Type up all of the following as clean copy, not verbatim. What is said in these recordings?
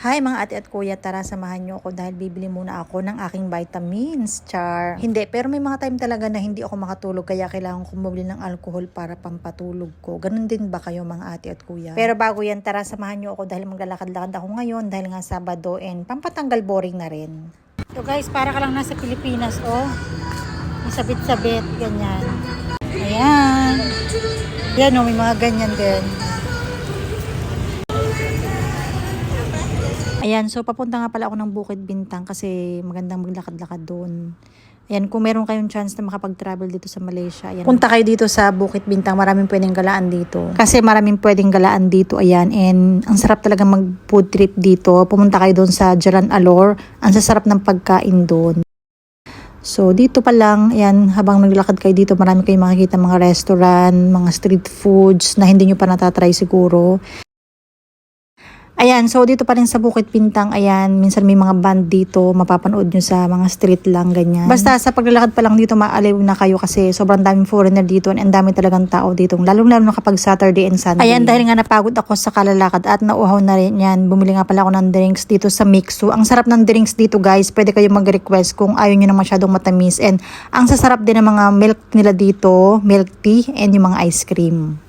Hi mga ate at kuya, tara samahan niyo ako dahil bibili muna ako ng aking vitamins, char. Hindi, pero may mga time talaga na hindi ako makatulog kaya kailangan ko bumili ng alcohol para pampatulog ko. Ganun din ba kayo mga ate at kuya? Pero bago yan, tara samahan niyo ako dahil maglalakad-lakad ako ngayon dahil nga Sabado and pampatanggal boring na rin. So guys, para ka lang nasa Pilipinas, oh. May sabit-sabit, ganyan. Ayan. Yan oh, may mga ganyan din. Ayan, so papunta nga pala ako ng Bukid Bintang kasi magandang maglakad-lakad doon. Ayan, kung meron kayong chance na makapag-travel dito sa Malaysia, ayan, punta kayo dito sa Bukid Bintang, maraming pwedeng galaan dito. Kasi maraming pwedeng galaan dito, ayan, and ang sarap talaga mag-food trip dito. Pumunta kayo doon sa Jalan Alor, ang sasarap ng pagkain doon. So, dito pa lang, ayan, habang naglakad kayo dito, marami kayong makikita mga restaurant, mga street foods na hindi nyo pa natatry siguro. Ayan, so dito pa rin sa Bukid Bintang, ayan, minsan may mga band dito, mapapanood nyo sa mga street lang, ganyan. Basta sa paglalakad pa lang dito, maaliw na kayo kasi sobrang daming foreigner dito and ang dami talagang tao dito, lalong-lalo na kapag Saturday and Sunday. Ayan, dahil nga napagod ako sa kalalakad at nauhaw na rin yan, bumili nga pala ako ng drinks dito sa Mixu. Ang sarap ng drinks dito guys, pwede kayo mag-request kung ayaw nyo na masyadong matamis and ang sasarap din ng mga milk nila dito, milk tea and yung mga ice cream.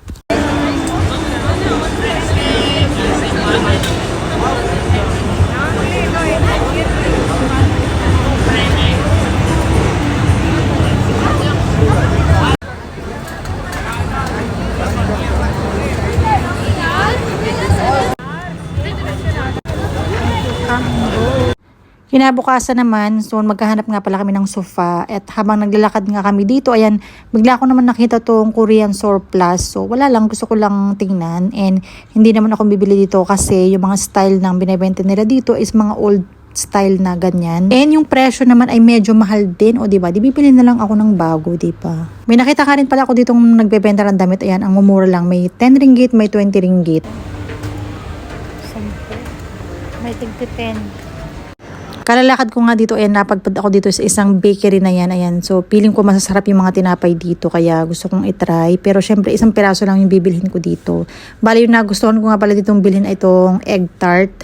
Kinabukasan naman, so maghahanap nga pala kami ng sofa at habang naglalakad nga kami dito, ayan, bigla ko naman nakita tong Korean surplus. So wala lang, gusto ko lang tingnan and hindi naman ako bibili dito kasi yung mga style ng binibenta nila dito is mga old style na ganyan. And yung presyo naman ay medyo mahal din, o diba? Di bibili na lang ako ng bago, diba? May nakita ka rin pala ako ditong nagbebenta ng damit, ayan, ang mumura lang. May 10 ringgit, may 20 ringgit. May tigti 10. Kalalakad ko nga dito, ayan, napagpad ako dito sa isang bakery na yan, ayan. So, feeling ko masasarap yung mga tinapay dito, kaya gusto kong itry. Pero, syempre, isang piraso lang yung bibilhin ko dito. Bali, yung nagustuhan ko nga pala ditong bilhin ay itong egg tart.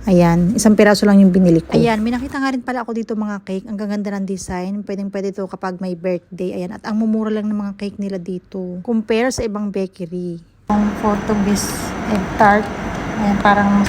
Ayan, isang piraso lang yung binili ko. Ayan, may nakita nga rin pala ako dito mga cake. Ang gaganda ng design. Pwedeng-pwede to kapag may birthday. Ayan, at ang mumura lang ng mga cake nila dito. Compare sa ibang bakery. Ang Portuguese egg tart. Ayan, parang